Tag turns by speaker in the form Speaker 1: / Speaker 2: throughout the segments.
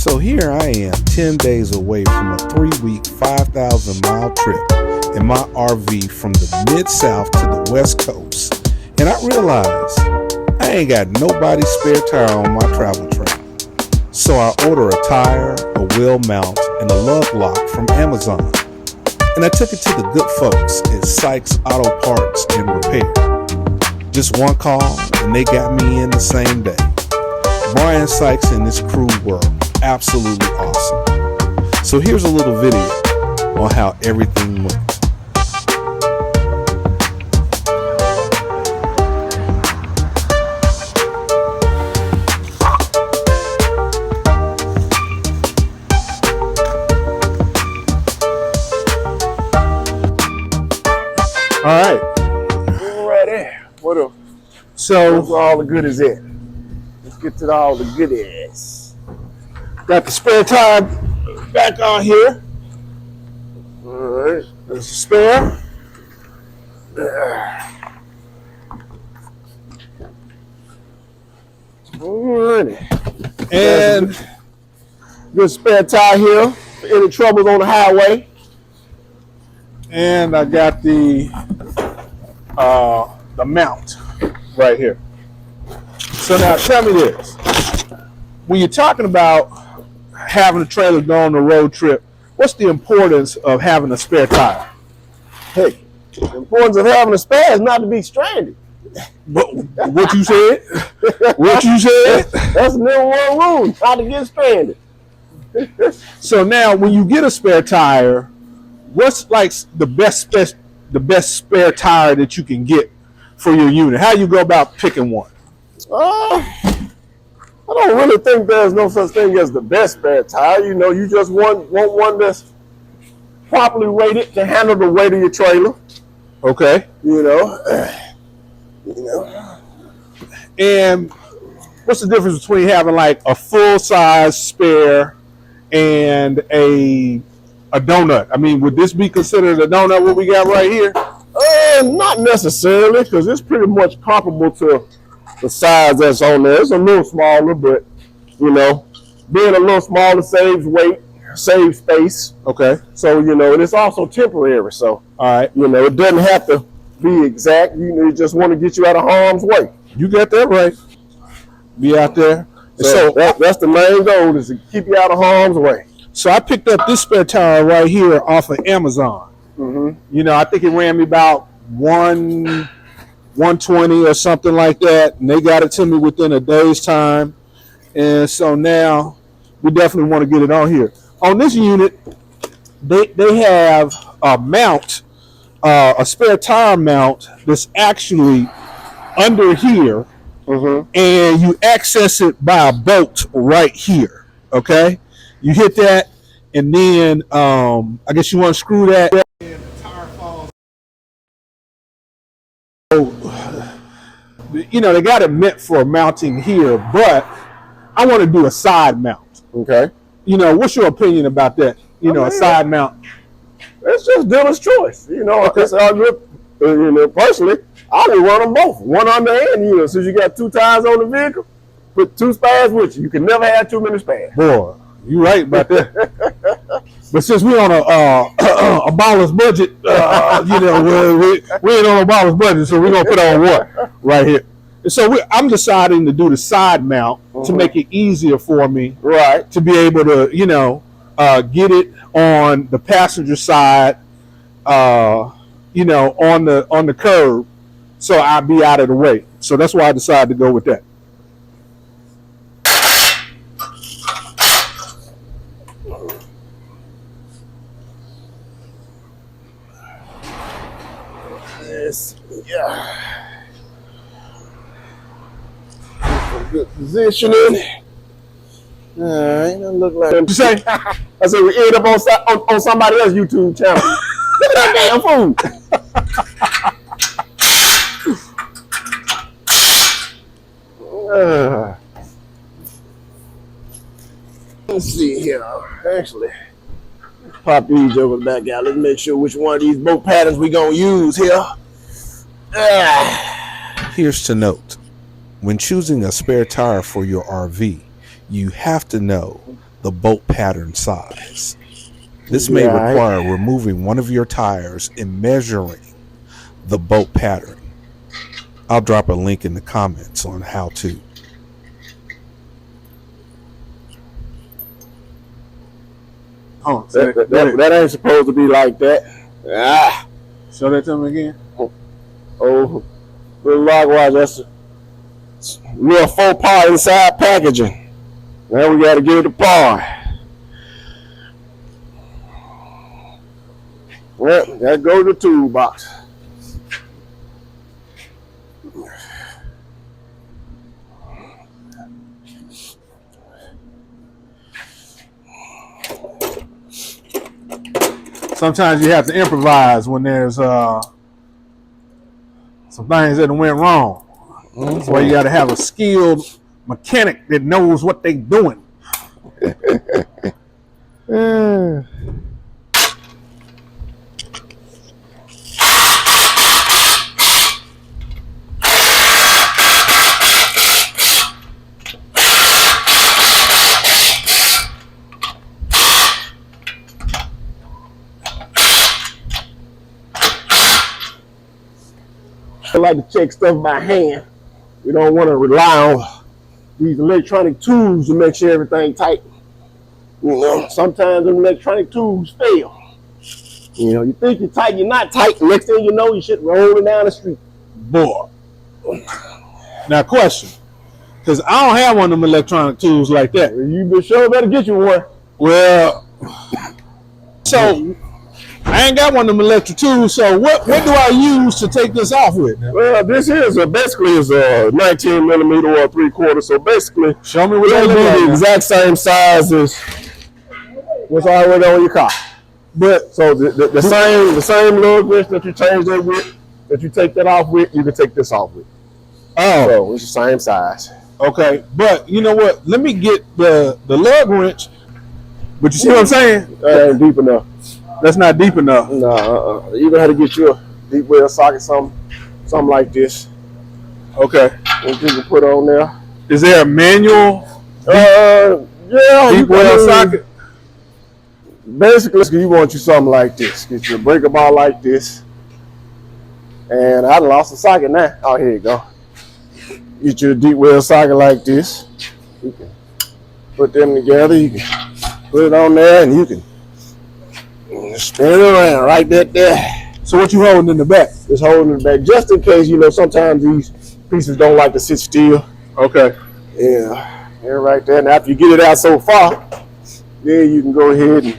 Speaker 1: So here I am 10 days away from a 3-week, 5,000-mile trip in my RV from the Mid-South to the West Coast. And I realize I ain't got nobody's spare tire on my travel trailer. So I order a tire, a wheel mount, and a lug lock from Amazon. And I took it to the good folks at Sykes Auto Parts and Repair. Just one call and they got me in the same day. Brian Sykes and his crew were absolutely awesome. So here's a little video on how everything went. All right.
Speaker 2: Ready. What up?
Speaker 1: So
Speaker 2: where's all the goodies at? Let's get to all the goodies.
Speaker 1: got the spare tire back on here.
Speaker 2: All right.
Speaker 1: There's a spare.
Speaker 2: Alrighty.
Speaker 1: And
Speaker 2: good spare tire here for any troubles on the highway.
Speaker 1: And I got the mount right here. So now tell me this. When you're talking about having a trailer go on a road trip, what's the importance of having a spare tire?
Speaker 2: Hey, the importance of having a spare is not to be stranded.
Speaker 1: What you said? What you said?
Speaker 2: That's the number one rule, not to get stranded.
Speaker 1: So now when you get a spare tire, what's like the best spare tire that you can get for your unit? How you go about picking one?
Speaker 2: I don't really think there's no such thing as the best spare tire. You know, you just want one that's properly rated to handle the weight of your trailer.
Speaker 1: Okay.
Speaker 2: You know.
Speaker 1: And what's the difference between having like a full size spare and a donut? I mean, would this be considered a donut, what we got right here?
Speaker 2: Not necessarily, because it's pretty much comparable to the size that's on there. It's a little smaller, but, you know, being a little smaller saves weight, saves space.
Speaker 1: Okay.
Speaker 2: So, you know, and it's also temporary. So,
Speaker 1: all right,
Speaker 2: you know, it doesn't have to be exact. You know, you just want to get you out of harm's way.
Speaker 1: You got that right. Be out there.
Speaker 2: So that's the main goal, is to keep you out of harm's way.
Speaker 1: So I picked up this spare tire right here off of Amazon.
Speaker 2: Mm-hmm.
Speaker 1: You know, I think it ran me about $120 or something like that, and they got it to me within a day's time. And so now we definitely want to get it on here. On this unit, they have a mount, a spare tire mount that's actually under here,
Speaker 2: Mm-hmm.
Speaker 1: and you access it by a bolt right here. Okay, you hit that, and then I guess you want to screw that. And the tire falls. So, you know, they got it meant for mounting here, but I want to do a side mount.
Speaker 2: Okay.
Speaker 1: You know, what's your opinion about that? You know, a side mount.
Speaker 2: It's just dealer's choice. You know,
Speaker 1: Okay.
Speaker 2: it's all good. You know, personally, I would run them both, one under and, you know, since you got two tires on the vehicle, put two spares with you. You can never have too many spares.
Speaker 1: Boy, you right about that. But since we're on a baller's budget, you know, we ain't on a baller's budget, so we're gonna put on what right here. And so I'm deciding to do the side mount to make it easier for me,
Speaker 2: Right.
Speaker 1: to be able to, you know, get it on the passenger side, you know, on the curb, so I'll be out of the way. So that's why I decided to go with that.
Speaker 2: Yes. Yeah. Good positioning. All right, that look like.
Speaker 1: What you say?
Speaker 2: I said we end up on somebody else's YouTube channel. Look at that damn food. Let's see here. Actually, pop these over the back out. Let's make sure which one of these boat patterns we gonna use here.
Speaker 1: Here's to note, when choosing a spare tire for your RV, you have to know the bolt pattern size. This may require removing one of your tires and measuring the bolt pattern. I'll drop a link in the comments on how to.
Speaker 2: Oh, that ain't supposed to be like that. Ah.
Speaker 3: Show that to me again.
Speaker 2: Oh, likewise, that's a real faux pas inside packaging. Now we got to give it a par. Well, that goes the toolbox.
Speaker 3: Sometimes you have to improvise when there's some things that went wrong. That's why you got to have a skilled mechanic that knows what they're doing.
Speaker 2: I like to check stuff by hand. We don't want to rely on these electronic tools to make sure everything tight. You know, sometimes them electronic tools fail. You know, you think you're tight, you're not tight. Next thing you know, you shit rolling down the street.
Speaker 3: Boy. Now, question. Because I don't have one of them electronic tools like that.
Speaker 2: You be sure better get you one.
Speaker 3: Well, so I ain't got one of them electric tools, so what do I use to take this off with?
Speaker 2: Well, this is basically is a 19 millimeter or 3/4. So basically,
Speaker 3: show me what
Speaker 2: it'll
Speaker 3: that
Speaker 2: be
Speaker 3: looks
Speaker 2: the
Speaker 3: like.
Speaker 2: exact same size as what's already on your car. But so the same little wrench that you change that with, that you take that off with, you can take this off with.
Speaker 3: Oh,
Speaker 2: so it's the same size.
Speaker 3: Okay, but you know what? Let me get the lug wrench. But you see what I'm saying?
Speaker 2: That ain't deep enough.
Speaker 3: That's not deep enough.
Speaker 2: No, you're gonna have to get you a deep well socket, something like this.
Speaker 3: Okay.
Speaker 2: What you can put on there.
Speaker 3: Is there a manual?
Speaker 2: Yeah,
Speaker 3: deep well socket.
Speaker 2: Basically, you want you something like this. Get you a breaker bar like this. And I lost the socket now. Oh, here you go. Get you a deep well socket like this. You can put them together. You can put it on there, and you can spin it around right there.
Speaker 3: So what you holding in the back?
Speaker 2: Just holding in the back, just in case, you know, sometimes these pieces don't like to sit still.
Speaker 3: Okay.
Speaker 2: Yeah, they're right there. And after you get it out so far, then you can go ahead and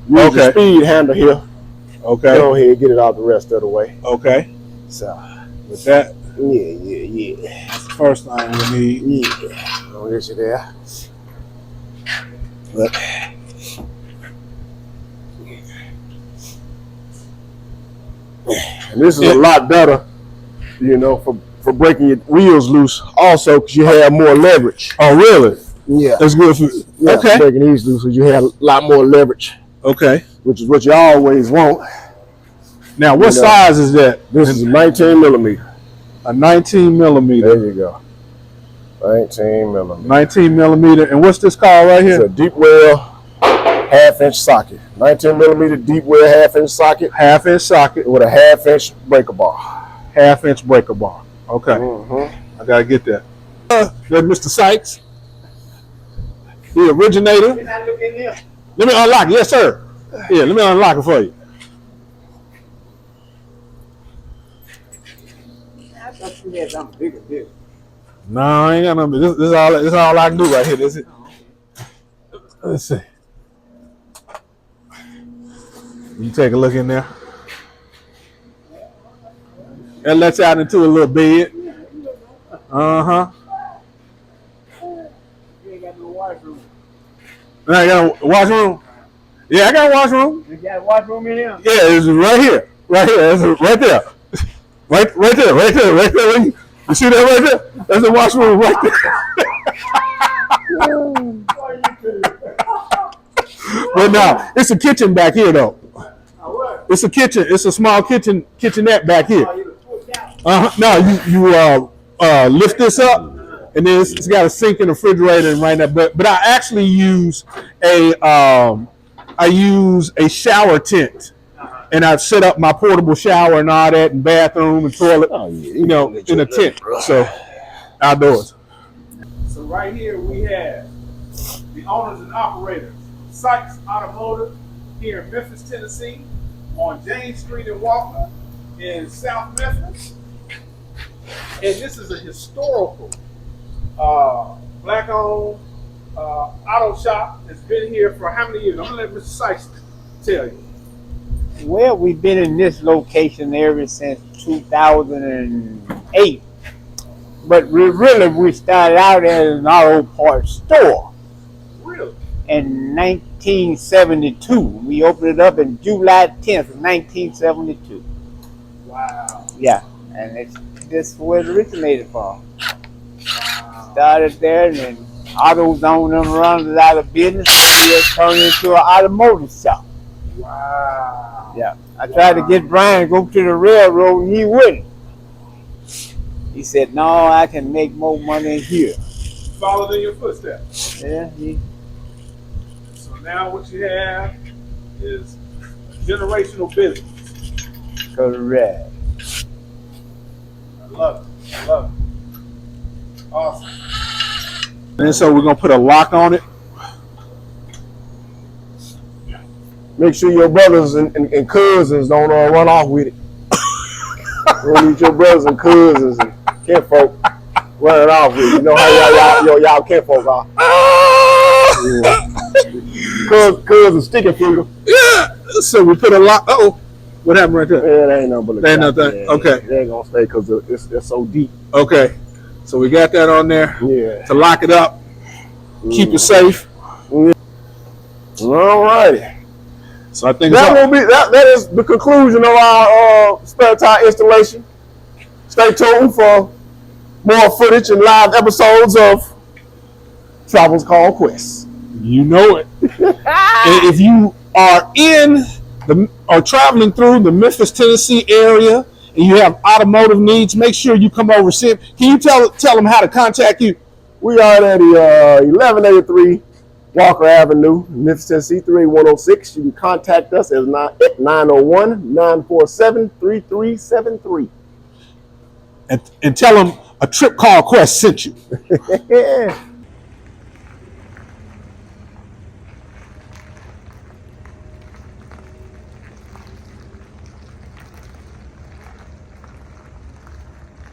Speaker 2: use the speed handle here.
Speaker 3: Okay.
Speaker 2: Go ahead and get it out the rest of the way.
Speaker 3: Okay.
Speaker 2: So
Speaker 3: with that,
Speaker 2: yeah.
Speaker 3: That's the first thing we need.
Speaker 2: Yeah. Oh, here's you there. But and this is a lot better, you know, for breaking your wheels loose. Also, because you have more leverage.
Speaker 3: Oh, really?
Speaker 2: Yeah.
Speaker 3: That's good for.
Speaker 2: Yeah,
Speaker 3: okay.
Speaker 2: Breaking these loose, because you have a lot more leverage.
Speaker 3: Okay.
Speaker 2: Which is what you always want.
Speaker 3: Now, what size is that?
Speaker 2: This is a 19 millimeter.
Speaker 3: A 19 millimeter.
Speaker 2: There you go. 19 millimeter.
Speaker 3: 19 millimeter. And what's this called right here?
Speaker 2: It's a deep well half-inch socket. 19 millimeter deep well half-inch socket.
Speaker 3: Half-inch socket
Speaker 2: with a half-inch breaker bar.
Speaker 3: Half-inch breaker bar. Okay. I gotta get that. That's Mr. Sykes, the originator. Let me unlock it. Yes, sir. Yeah, let me unlock it for you.
Speaker 4: I thought you had something bigger than this.
Speaker 3: No, I ain't got nothing. This is all I can do right here. This is. Let's see. You take a look in there. That lets out into a little bed. Uh-huh.
Speaker 4: You ain't got no washroom.
Speaker 3: I got a washroom? Yeah, I got a washroom.
Speaker 4: You got a washroom in here?
Speaker 3: Yeah, it's right here. Right here. It's right there. Right there. You see that right there? That's the washroom right there. But no, it's a kitchen back here though. It's a kitchen. It's a small kitchenette back here. No, you lift this up And then it's got a sink and a refrigerator and right now. But I actually use a shower tent. And I've set up my portable shower and all that, and bathroom and toilet, in a tent. So, outdoors. So right here we have the owners and operators, Sykes Automotive here in Memphis, Tennessee, on James Street in Walker in South Memphis. And this is a historical black-owned auto shop that's been here for how many years? I'm going to let Mr. Sykes tell you.
Speaker 4: Well, we've been in this location ever since 2008. But we started out as an auto parts store.
Speaker 3: Really?
Speaker 4: In 1972. We opened it up in July 10th of 1972.
Speaker 3: Wow.
Speaker 4: Yeah, and this is where it originated from. Started there, and then AutoZone them runs out of business. We just turned it into an automotive shop.
Speaker 3: Wow.
Speaker 4: Yeah, I tried to get Brian to go to the railroad, and he wouldn't. He said, "No, I can make more money here."
Speaker 3: Followed in your footsteps.
Speaker 4: Yeah.
Speaker 3: So now what you have is generational business.
Speaker 4: Correct.
Speaker 3: I love it. I love it. Awesome. And so we're gonna put a lock on it.
Speaker 2: Make sure your brothers and cousins don't run off with it. You don't need your brothers and cousins and kinfolk running off with it. You know how y'all kinfolk are. Cousin sticky finger.
Speaker 3: Yeah. So we put a lock. What happened right there?
Speaker 2: Yeah, that ain't nothing but a
Speaker 3: That ain't nothing.
Speaker 2: yeah,
Speaker 3: Okay.
Speaker 2: They ain't gonna stay because it's so deep.
Speaker 3: Okay. So we got that on there
Speaker 2: Yeah.
Speaker 3: to lock it up, keep it safe.
Speaker 2: All righty.
Speaker 3: So I think
Speaker 2: That is the conclusion of our spare tire installation. Stay tuned for more footage and live episodes of Travels Called Quest.
Speaker 3: you know it. And if you are traveling through the Memphis, Tennessee area and you have automotive needs, make sure you come over. Can you tell them how to contact you?
Speaker 2: We are at the 1183 Walker Avenue, Memphis, Tennessee, 38106. You can contact us at 901-947-3373.
Speaker 3: And tell them a trip called Quest sent you.